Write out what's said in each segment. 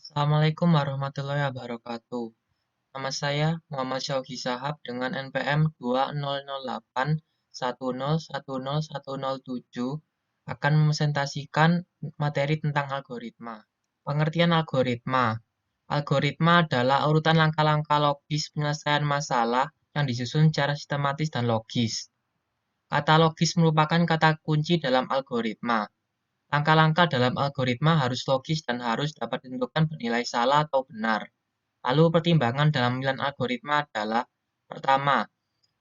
Assalamualaikum warahmatullahi wabarakatuh. Nama saya Muhammad Syaugi Shahab dengan NPM 200810101007 akan mempresentasikan materi tentang algoritma. Pengertian algoritma. Algoritma adalah urutan langkah-langkah logis penyelesaian masalah yang disusun secara sistematis dan logis. Kata logis merupakan kata kunci dalam algoritma. Langkah-langkah dalam algoritma harus logis dan harus dapat ditentukan bernilai salah atau benar. Lalu pertimbangan dalam pemilihan algoritma adalah: pertama,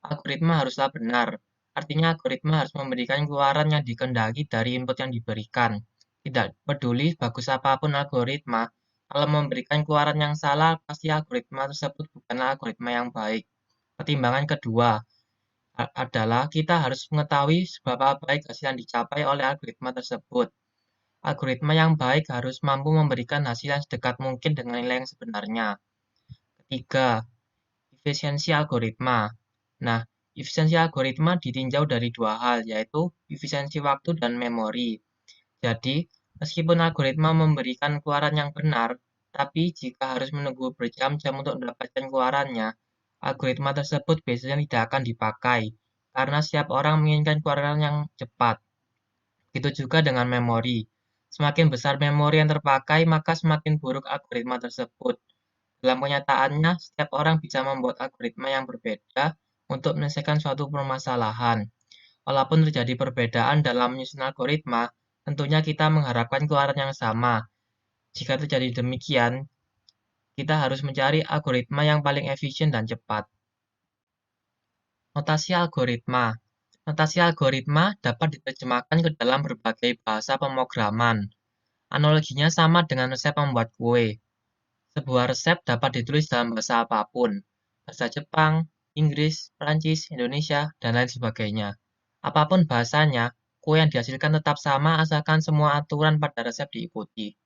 algoritma haruslah benar. Artinya algoritma harus memberikan keluaran yang dikehendaki dari input yang diberikan. Tidak peduli bagus apapun algoritma, kalau memberikan keluaran yang salah, pasti algoritma tersebut bukanlah algoritma yang baik. Pertimbangan kedua adalah kita harus mengetahui seberapa baik hasil yang dicapai oleh algoritma tersebut. Algoritma yang baik harus mampu memberikan hasil yang sedekat mungkin dengan nilai yang sebenarnya. Ketiga, efisiensi algoritma. Nah, efisiensi algoritma ditinjau dari dua hal, yaitu efisiensi waktu dan memori. Jadi, meskipun algoritma memberikan keluaran yang benar, tapi jika harus menunggu berjam-jam untuk mendapatkan keluarannya, algoritma tersebut biasanya tidak akan dipakai, karena setiap orang menginginkan keluaran yang cepat. Begitu juga dengan memori. Semakin besar memori yang terpakai, maka semakin buruk algoritma tersebut. Dalam kenyataannya, setiap orang bisa membuat algoritma yang berbeda untuk menyelesaikan suatu permasalahan. Walaupun terjadi perbedaan dalam menyusun algoritma, tentunya kita mengharapkan keluaran yang sama. Jika terjadi demikian, kita harus mencari algoritma yang paling efisien dan cepat. Notasi algoritma. Notasi algoritma dapat diterjemahkan ke dalam berbagai bahasa pemrograman. Analoginya sama dengan resep membuat kue. Sebuah resep dapat ditulis dalam bahasa apapun, bahasa Jepang, Inggris, Prancis, Indonesia, dan lain sebagainya. Apapun bahasanya, kue yang dihasilkan tetap sama asalkan semua aturan pada resep diikuti.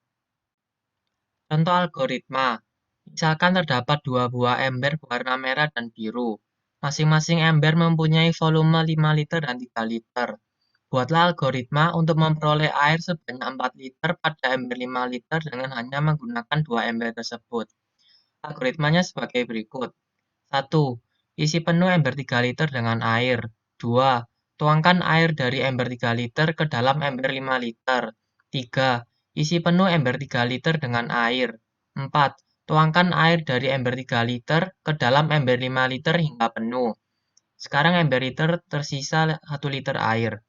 Contoh algoritma. Misalkan terdapat dua buah ember berwarna merah dan biru. Masing-masing ember mempunyai volume 5 liter dan 3 liter. Buatlah algoritma untuk memperoleh air sebanyak 4 liter pada ember 5 liter dengan hanya menggunakan dua ember tersebut. Algoritmanya sebagai berikut. 1. Isi penuh ember 3 liter dengan air. 2. Tuangkan air dari ember 3 liter ke dalam ember 5 liter. 3. Isi penuh ember 3 liter dengan air. 4. Tuangkan air dari ember 3 liter ke dalam ember 5 liter hingga penuh. Sekarang ember liter tersisa 1 liter air.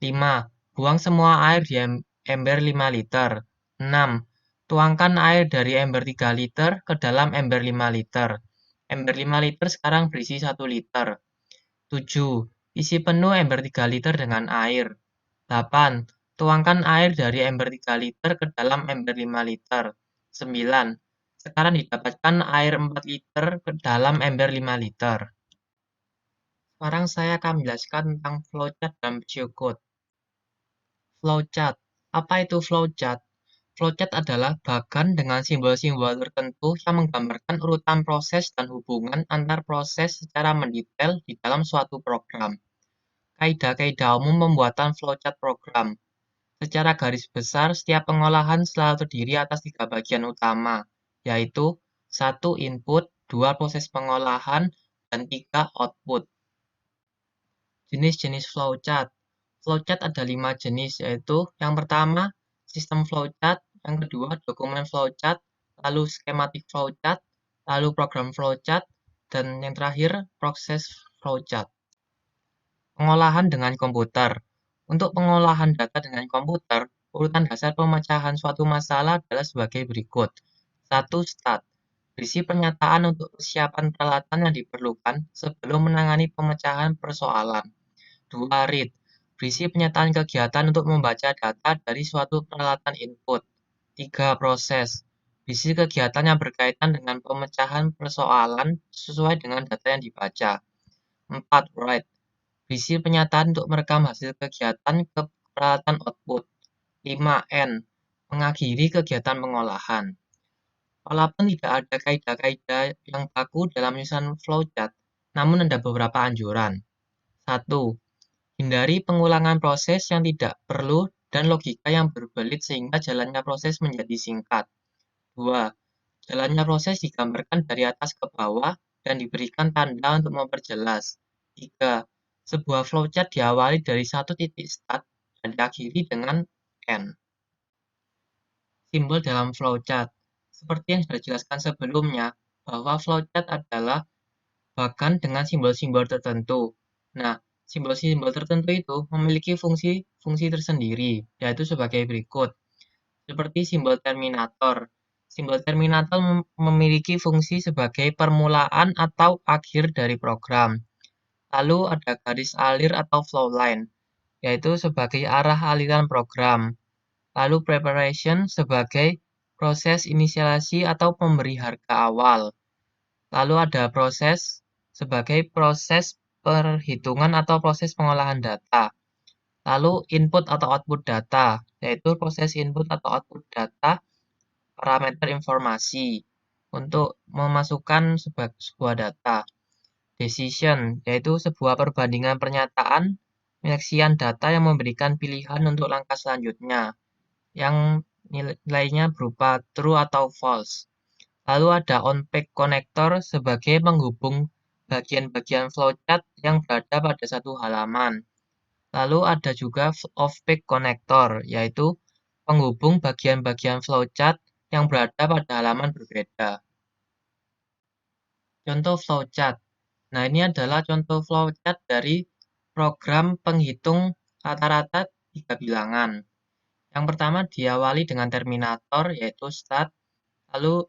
5. Buang semua air di ember 5 liter. 6. Tuangkan air dari ember 3 liter ke dalam ember 5 liter. Ember 5 liter sekarang berisi 1 liter. 7. Isi penuh ember 3 liter dengan air. 8. Tuangkan air dari ember 3 liter ke dalam ember 5 liter. 9. Sekarang didapatkan air 4 liter ke dalam ember 5 liter. Sekarang saya akan menjelaskan tentang flowchart dan pseudocode. Flowchart. Apa itu flowchart? Flowchart adalah bagan dengan simbol-simbol tertentu yang menggambarkan urutan proses dan hubungan antar proses secara mendetail di dalam suatu program. Kaidah-kaidah umum pembuatan flowchart program. Secara garis besar, setiap pengolahan selalu terdiri atas 3 bagian utama, yaitu 1. Input, 2. Proses pengolahan, dan 3. Output. Jenis-jenis flowchart. Flowchart ada 5 jenis, yaitu yang pertama, sistem flowchart, yang kedua, dokumen flowchart, lalu schematic flowchart, lalu program flowchart, dan yang terakhir, proses flowchart. Pengolahan dengan komputer. Untuk pengolahan data dengan komputer, urutan dasar pemecahan suatu masalah adalah sebagai berikut. 1. Start. Berisi pernyataan untuk persiapan peralatan yang diperlukan sebelum menangani pemecahan persoalan. 2. Read. Berisi pernyataan kegiatan untuk membaca data dari suatu peralatan input. 3. Proses. Berisi kegiatan yang berkaitan dengan pemecahan persoalan sesuai dengan data yang dibaca. 4. Write. Berisi pernyataan untuk merekam hasil kegiatan ke peralatan output. 5. End. Mengakhiri kegiatan pengolahan. Walaupun tidak ada kaidah-kaidah yang baku dalam menyusun flowchart, namun ada beberapa anjuran. 1. Hindari pengulangan proses yang tidak perlu dan logika yang berbelit sehingga jalannya proses menjadi singkat. 2. Jalannya proses digambarkan dari atas ke bawah dan diberikan tanda untuk memperjelas. 3. Sebuah flowchart diawali dari satu titik start dan diakhiri dengan N. Simbol dalam flowchart. Seperti yang sudah dijelaskan sebelumnya, bahwa flowchart adalah bagan dengan simbol-simbol tertentu. Nah, simbol-simbol tertentu itu memiliki fungsi-fungsi tersendiri, yaitu sebagai berikut. Seperti simbol terminator. Simbol terminator memiliki fungsi sebagai permulaan atau akhir dari program. Lalu ada garis alir atau flow line, yaitu sebagai arah aliran program. Lalu preparation sebagai proses inisialisasi atau pemberi harga awal. Lalu ada proses sebagai proses perhitungan atau proses pengolahan data. Lalu input atau output data, yaitu proses input atau output data parameter informasi untuk memasukkan sebuah data. Decision, yaitu sebuah perbandingan pernyataan penyaksian data yang memberikan pilihan untuk langkah selanjutnya, yang nilainya berupa true atau false. Lalu ada on-page connector sebagai penghubung bagian-bagian flowchart yang berada pada satu halaman. Lalu ada juga off-page connector, yaitu penghubung bagian-bagian flowchart yang berada pada halaman berbeda. Contoh flowchart. Nah, ini adalah contoh flowchart dari program penghitung rata-rata 3 bilangan. Yang pertama diawali dengan terminator, yaitu start, lalu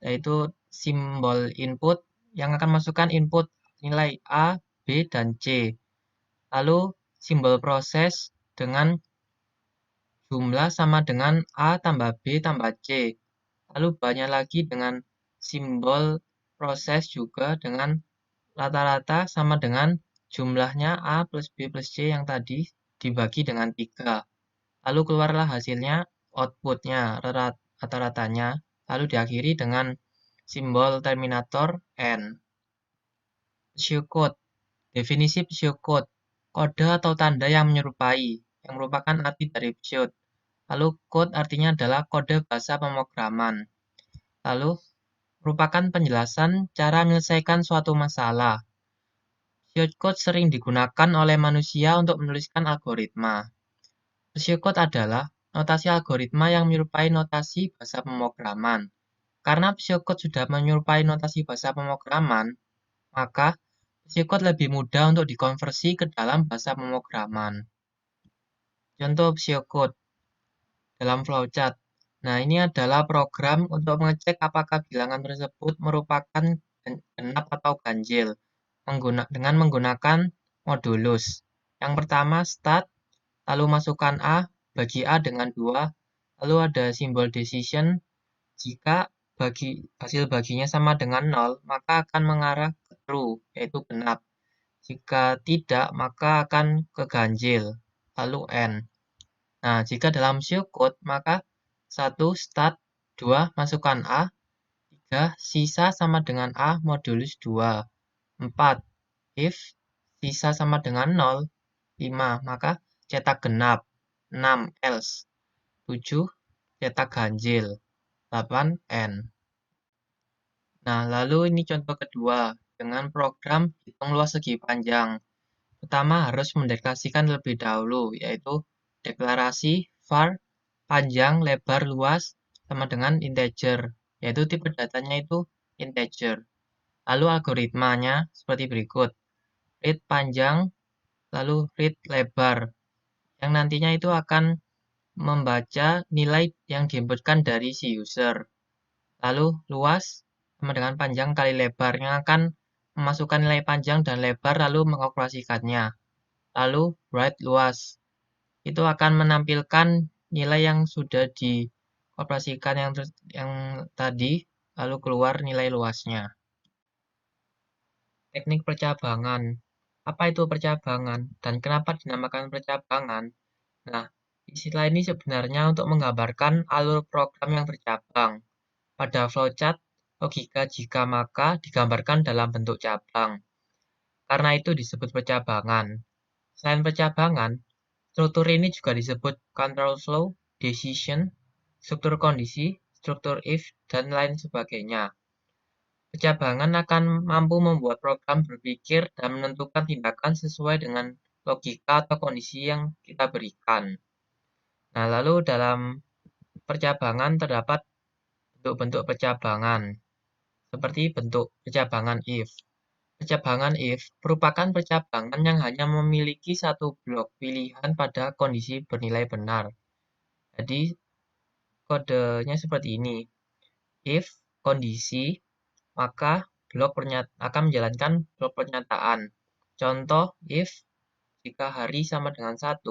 yaitu simbol input yang akan masukkan input nilai A, B, dan C. Lalu simbol proses dengan jumlah sama dengan A tambah B tambah C. Lalu banyak lagi dengan simbol proses juga dengan rata-rata sama dengan jumlahnya A plus B plus C yang tadi dibagi dengan 3. Lalu keluarlah hasilnya, outputnya, rata-ratanya. Lalu diakhiri dengan simbol terminator N. Pseudocode. Definisi pseudocode. Kode atau tanda yang menyerupai, yang merupakan arti dari pseud. Lalu code artinya adalah kode bahasa pemrograman. Lalu merupakan penjelasan cara menyelesaikan suatu masalah. Pseudocode sering digunakan oleh manusia untuk menuliskan algoritma. Pseudocode adalah notasi algoritma yang menyerupai notasi bahasa pemrograman. Karena pseudocode sudah menyerupai notasi bahasa pemrograman, maka pseudocode lebih mudah untuk dikonversi ke dalam bahasa pemrograman. Contoh pseudocode dalam flowchart. Nah, ini adalah program untuk mengecek apakah bilangan tersebut merupakan genap atau ganjil dengan menggunakan modulus. Yang pertama start, lalu masukkan A, bagi A dengan 2, lalu ada simbol decision. Jika hasil baginya sama dengan 0, maka akan mengarah ke true, yaitu genap. Jika tidak, maka akan ke ganjil, lalu N. Nah, jika dalam pseudocode, maka 1 start, 2 masukkan A, 3 sisa sama dengan A modulus 2, 4 if sisa sama dengan 0, 5 maka cetak genap, 6 else, 7 cetak ganjil, 8 N. Nah, lalu ini contoh kedua dengan program hitung luas segi panjang. Pertama harus mendeklarasikan terlebih dahulu, yaitu deklarasi var panjang, lebar, luas sama dengan integer, yaitu tipe datanya itu integer. Lalu algoritmanya seperti berikut. Read panjang, lalu read lebar, yang nantinya itu akan membaca nilai yang diinputkan dari si user. Lalu luas sama dengan panjang kali lebar, yang akan memasukkan nilai panjang dan lebar lalu mengoperasikannya. Lalu write luas, itu akan menampilkan nilai yang sudah dioperasikan yang tadi, lalu keluar nilai luasnya. Teknik percabangan. Apa itu percabangan dan kenapa dinamakan percabangan? Nah, istilah ini sebenarnya untuk menggambarkan alur program yang bercabang. Pada flowchart, logika jika maka digambarkan dalam bentuk cabang. Karena itu disebut percabangan. Selain percabangan, struktur ini juga disebut control flow, decision, struktur kondisi, struktur if, dan lain sebagainya. Percabangan akan mampu membuat program berpikir dan menentukan tindakan sesuai dengan logika atau kondisi yang kita berikan. Nah, lalu dalam percabangan terdapat bentuk-bentuk percabangan, seperti bentuk percabangan if. Percabangan if merupakan percabangan yang hanya memiliki satu blok pilihan pada kondisi bernilai benar. Jadi, kodenya seperti ini. If kondisi, maka blok akan menjalankan blok pernyataan. Contoh, if jika hari sama dengan 1,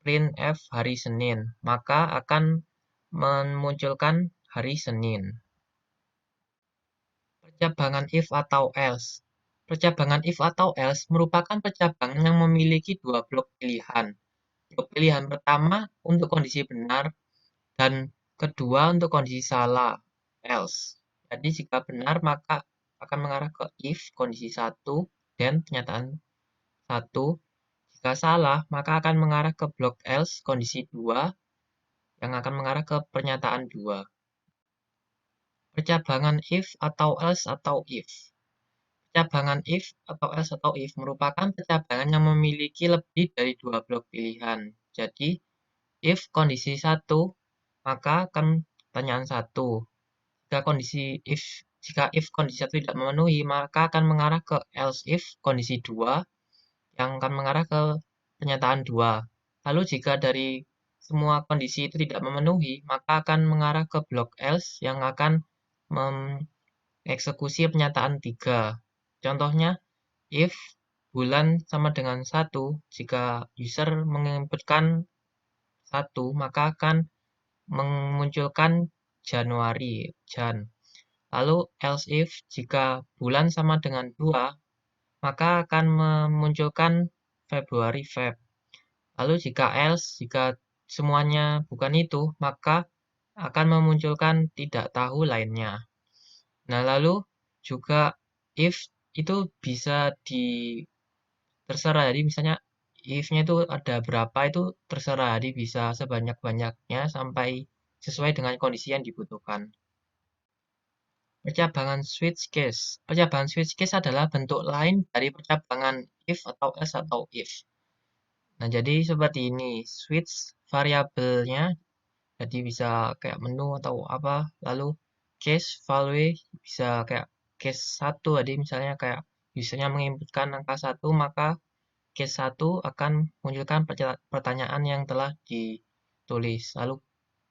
printf hari Senin, maka akan memunculkan hari Senin. Percabangan if atau else. Percabangan if atau else merupakan percabangan yang memiliki dua blok pilihan. Blok pilihan pertama untuk kondisi benar dan kedua untuk kondisi salah, else. Jadi jika benar maka akan mengarah ke if kondisi 1 dan pernyataan 1. Jika salah maka akan mengarah ke blok else kondisi 2 yang akan mengarah ke pernyataan 2. Percabangan if atau else atau if. Percabangan if atau else atau if merupakan percabangan yang memiliki lebih dari dua blok pilihan. Jadi, if kondisi 1, maka akan pertanyaan 1. Jika if kondisi 1 tidak memenuhi, maka akan mengarah ke else if kondisi 2 yang akan mengarah ke pernyataan 2. Lalu jika dari semua kondisi itu tidak memenuhi, maka akan mengarah ke blok else yang akan mengeksekusi pernyataan 3. Contohnya, if bulan sama dengan 1, jika user menginputkan 1, maka akan memunculkan Januari, Jan. Lalu else if jika bulan sama dengan 2, maka akan memunculkan Februari, Feb. Lalu jika semuanya bukan itu, maka akan memunculkan tidak tahu lainnya. Nah, lalu juga if itu bisa terserah. Jadi misalnya if-nya itu ada berapa itu terserah. Jadi bisa sebanyak-banyaknya sampai sesuai dengan kondisi yang dibutuhkan. Percabangan switch case. Percabangan switch case adalah bentuk lain dari percabangan if atau else atau if. Nah, jadi seperti ini. Switch variabelnya jadi bisa kayak menu atau apa. Lalu case value bisa kayak case 1. Jadi misalnya kayak usernya menginputkan angka 1, maka case 1 akan munculkan pertanyaan yang telah ditulis. Lalu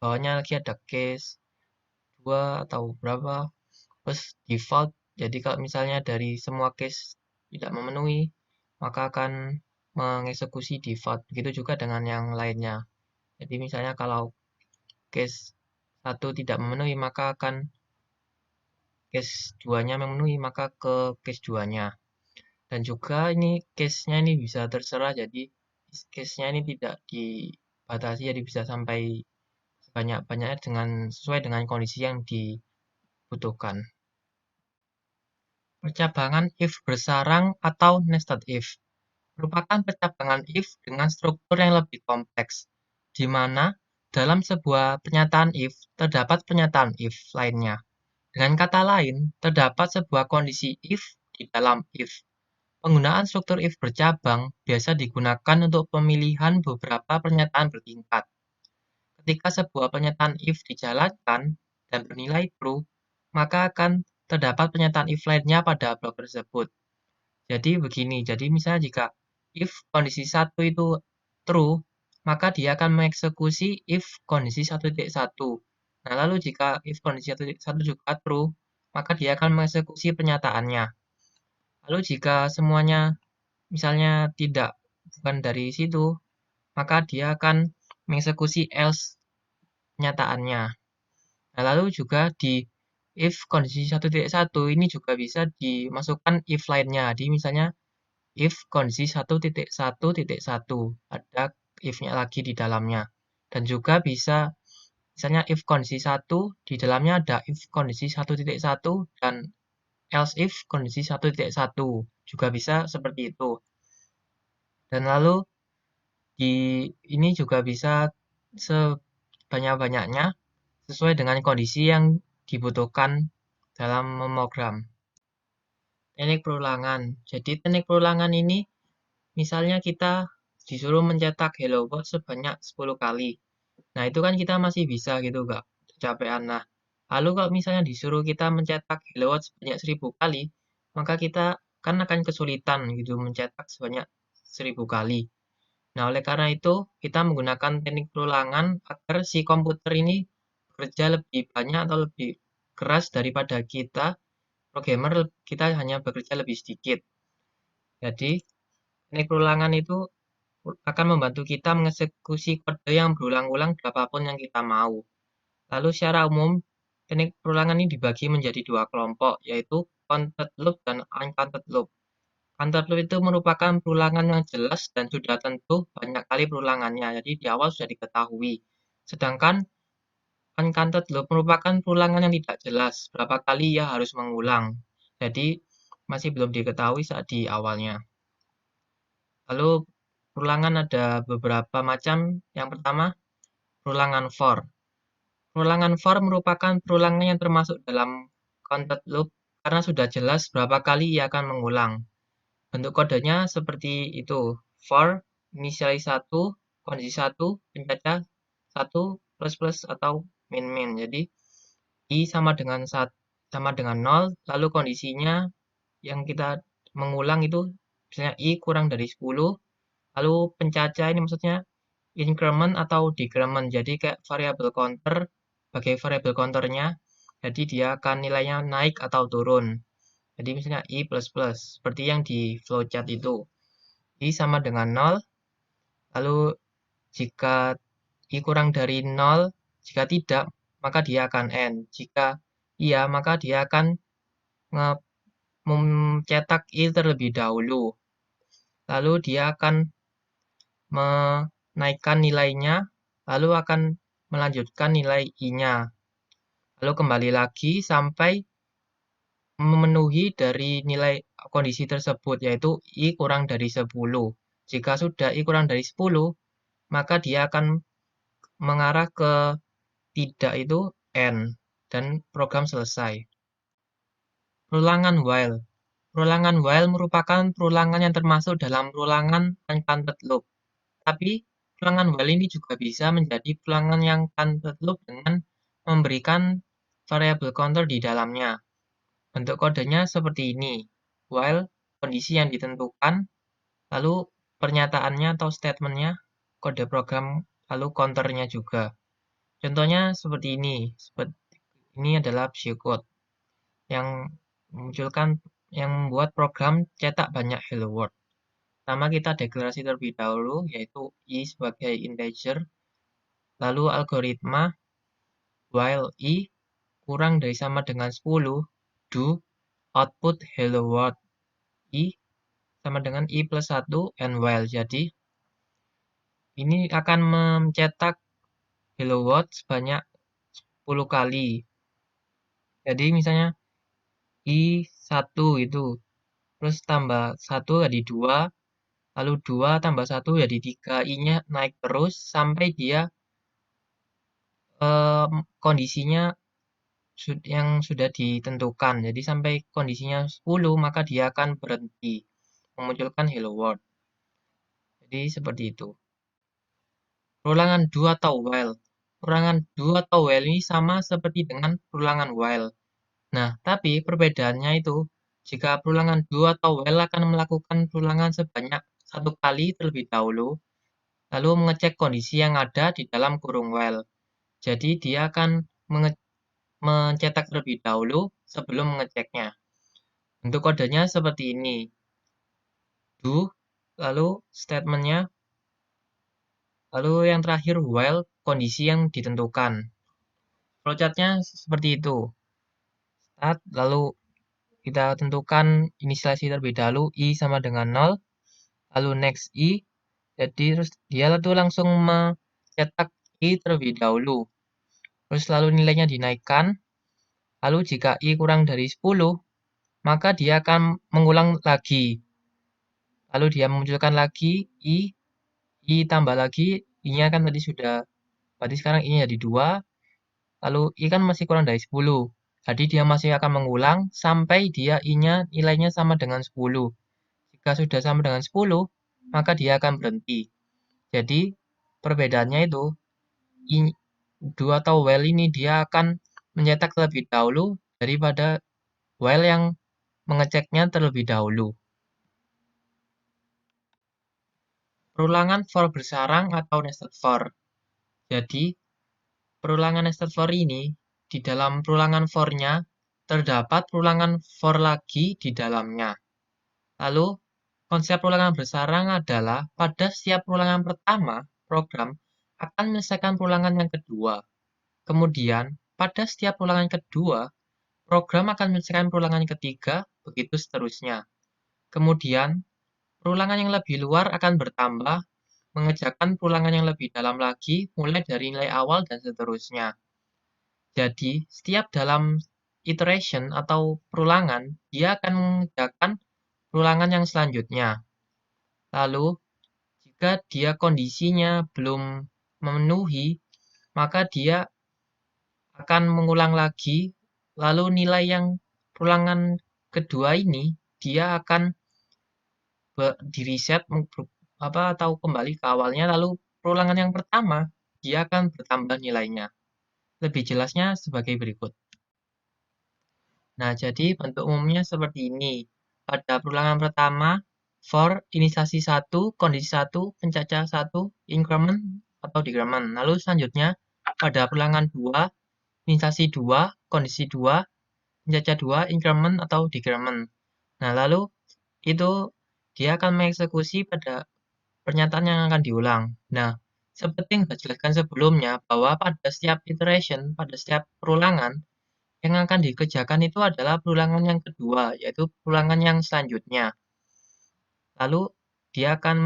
bawahnya lagi ada case 2 atau berapa. Terus default. Jadi kalau misalnya dari semua case tidak memenuhi, maka akan mengeksekusi default. Begitu juga dengan yang lainnya. Jadi misalnya kalau case 1 tidak memenuhi, maka akan case 2-nya memenuhi, maka ke case 2-nya. Dan juga ini case-nya ini bisa terserah, jadi case-nya ini tidak dibatasi, jadi bisa sampai sebanyak-banyaknya sesuai dengan kondisi yang dibutuhkan. Percabangan if bersarang atau nested if merupakan percabangan if dengan struktur yang lebih kompleks, di mana dalam sebuah pernyataan if terdapat pernyataan if lainnya. Dengan kata lain, terdapat sebuah kondisi if di dalam if. Penggunaan struktur if bercabang biasa digunakan untuk pemilihan beberapa pernyataan bertingkat. Ketika sebuah pernyataan if dijalankan dan bernilai true, maka akan terdapat pernyataan if lainnya pada blok tersebut. Jadi begini, jadi misalnya jika if kondisi 1 itu true, maka dia akan mengeksekusi if kondisi 1.1. Nah, lalu jika if kondisi 1.1 juga true, maka dia akan mengeksekusi pernyataannya. Lalu jika semuanya misalnya bukan dari situ, maka dia akan mengeksekusi else pernyataannya. Nah, lalu juga di if kondisi 1.1 ini juga bisa dimasukkan if lainnya. Jadi misalnya if kondisi 1.1.1 ada if-nya lagi di dalamnya. Dan juga bisa misalnya if kondisi 1 di dalamnya ada if kondisi 1.1 dan else if kondisi 1.1 juga bisa seperti itu. Dan lalu ini juga bisa sebanyak-banyaknya sesuai dengan kondisi yang dibutuhkan dalam memogram. Teknik perulangan. Jadi teknik perulangan ini misalnya kita disuruh mencetak hello world sebanyak 10 kali. Nah, itu kan kita masih bisa gitu, Kak, kecapean. Nah, lalu kalau misalnya disuruh kita mencetak hello world sebanyak 1000 kali, maka kita kan akan kesulitan gitu mencetak sebanyak 1000 kali. Nah, oleh karena itu, kita menggunakan teknik perulangan agar si komputer ini bekerja lebih banyak atau lebih keras daripada kita, programmer, kita hanya bekerja lebih sedikit. Jadi, teknik perulangan itu akan membantu kita mengeksekusi kode yang berulang-ulang berapapun yang kita mau. Lalu secara umum, teknik perulangan ini dibagi menjadi dua kelompok, yaitu counted loop dan uncounted loop. Counted loop itu merupakan perulangan yang jelas dan sudah tentu banyak kali perulangannya, jadi di awal sudah diketahui. Sedangkan uncounted loop merupakan perulangan yang tidak jelas, berapa kali ia harus mengulang. Jadi masih belum diketahui saat di awalnya. Lalu perulangan ada beberapa macam. Yang pertama, perulangan for. Perulangan for merupakan perulangan yang termasuk dalam counted loop karena sudah jelas berapa kali ia akan mengulang. Bentuk kodenya seperti itu. For, inisialis 1, kondisi 1, pencaca 1, plus plus atau min min. Jadi, I sama dengan 0, lalu kondisinya yang kita mengulang itu misalnya I kurang dari 10, lalu pencaca ini maksudnya increment atau decrement. Jadi kayak variabel counter, sebagai variabel counternya, jadi dia akan nilainya naik atau turun. Jadi misalnya I++, seperti yang di flowchart itu. I sama dengan 0, lalu jika I kurang dari 0, jika tidak, maka dia akan N. Jika iya, maka dia akan mencetak I terlebih dahulu. Lalu dia akan menaikkan nilainya, lalu akan melanjutkan nilai I-nya. Lalu kembali lagi sampai memenuhi dari nilai kondisi tersebut, yaitu I kurang dari 10. Jika sudah I kurang dari 10, maka dia akan mengarah ke tidak itu N, dan program selesai. Perulangan while. Perulangan while merupakan perulangan yang termasuk dalam perulangan uncounted loop. Tapi perulangan while ini juga bisa menjadi perulangan yang counted loop dengan memberikan variabel counter di dalamnya. Bentuk kodenya seperti ini. While kondisi yang ditentukan, lalu pernyataannya atau statementnya, kode program, lalu counternya juga. Contohnya seperti ini. Ini adalah pseudocode yang membuat program cetak banyak hello world. Pertama kita deklarasi terlebih dahulu, yaitu I sebagai integer, lalu algoritma while I kurang dari sama dengan 10, do output hello world I sama dengan I plus 1 and while. Jadi ini akan mencetak hello world sebanyak 10 kali. Jadi misalnya I1 itu, terus tambah 1 jadi 2, lalu 2 tambah 1 jadi 3, I-nya naik terus sampai dia kondisinya yang sudah ditentukan. Jadi sampai kondisinya 10, maka dia akan berhenti memunculkan hello world. Jadi seperti itu. Perulangan do atau while. Perulangan do atau while ini sama seperti dengan perulangan while. Nah, tapi perbedaannya itu, jika perulangan do atau while akan melakukan perulangan sebanyak 1 kali terlebih dahulu, lalu mengecek kondisi yang ada di dalam kurung while. Jadi dia akan mencetak terlebih dahulu sebelum mengeceknya. Bentuk kodenya seperti ini. Do, lalu statementnya, lalu yang terakhir while, kondisi yang ditentukan. Flowchartnya seperti itu. Start, lalu kita tentukan inisialisasi terlebih dahulu, I sama dengan 0, lalu next I, jadi terus dia itu langsung mencetak I terlebih dahulu. Terus lalu nilainya dinaikkan, lalu jika I kurang dari 10, maka dia akan mengulang lagi. Lalu dia memunculkan lagi I tambah lagi, I-nya kan tadi sudah, berarti sekarang I-nya jadi 2, lalu I kan masih kurang dari 10. Jadi dia masih akan mengulang sampai dia I-nya nilainya sama dengan 10. Jika sudah sama dengan 10, maka dia akan berhenti. Jadi perbedaannya itu I, do atau while ini dia akan mencetak terlebih dahulu daripada while yang mengeceknya terlebih dahulu. Perulangan for bersarang atau nested for. Jadi, perulangan nested for ini, di dalam perulangan for-nya, terdapat perulangan for lagi di dalamnya. Lalu, konsep perulangan bersarang adalah pada setiap perulangan pertama, program akan menyelesaikan perulangan yang kedua. Kemudian, pada setiap perulangan kedua, program akan menyelesaikan perulangan yang ketiga, begitu seterusnya. Kemudian, perulangan yang lebih luar akan bertambah, mengerjakan perulangan yang lebih dalam lagi, mulai dari nilai awal dan seterusnya. Jadi, setiap dalam iteration atau perulangan, dia akan mengerjakan perulangan yang selanjutnya. Lalu, jika dia kondisinya belum memenuhi, maka dia akan mengulang lagi, lalu nilai yang perulangan kedua ini, dia akan di reset atau kembali ke awalnya, lalu perulangan yang pertama dia akan bertambah nilainya. Lebih jelasnya sebagai berikut. Nah, jadi bentuk umumnya seperti ini. Pada perulangan pertama, for inisiasi 1, kondisi 1, pencacah 1, increment atau decrement. Lalu selanjutnya pada perulangan 2, inisiasi 2, kondisi 2, pencacah 2, increment atau decrement. Nah, lalu itu dia akan mengeksekusi pada pernyataan yang akan diulang. Nah, seperti yang saya jelaskan sebelumnya, bahwa pada setiap iteration, pada setiap perulangan, yang akan dikerjakan itu adalah perulangan yang kedua, yaitu perulangan yang selanjutnya. Lalu, dia akan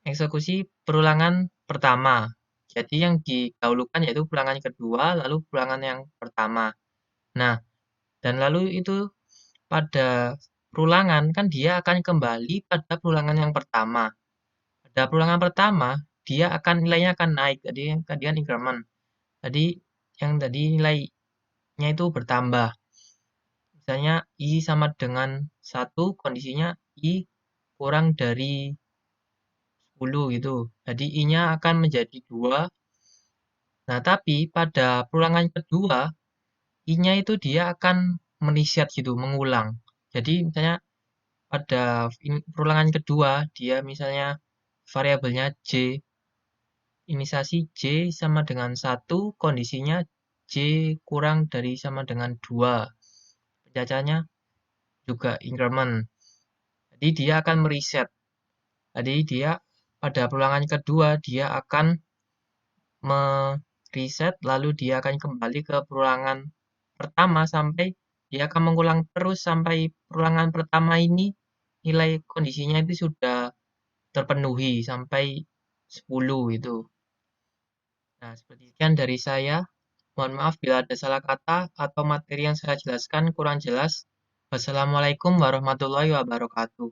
mengeksekusi perulangan pertama. Jadi yang didahulukan yaitu perulangan kedua, lalu perulangan yang pertama. Nah, dan lalu itu pada perulangan, kan dia akan kembali pada perulangan yang pertama. Pada perulangan pertama, dia akan nilainya akan naik. Jadi yang tadi kan increment. Jadi yang tadi nilainya itu bertambah. Misalnya I sama dengan 1, kondisinya I kurang dari 10 gitu. Jadi I-nya akan menjadi 2. Nah, tapi pada perulangan kedua, I-nya itu dia akan meriset gitu, mengulang. Jadi misalnya pada perulangan kedua, dia misalnya variabelnya J, inisiasi J sama dengan 1, kondisinya J kurang dari sama dengan 2. Pencacahnya juga increment. Jadi dia akan meriset. Jadi dia pada perulangan kedua, dia akan meriset, lalu dia akan kembali ke perulangan pertama sampai dia akan mengulang terus sampai perulangan pertama ini nilai kondisinya itu sudah terpenuhi sampai 10 itu. Nah, seperti sekian dari saya. Mohon maaf bila ada salah kata atau materi yang saya jelaskan kurang jelas. Wassalamualaikum warahmatullahi wabarakatuh.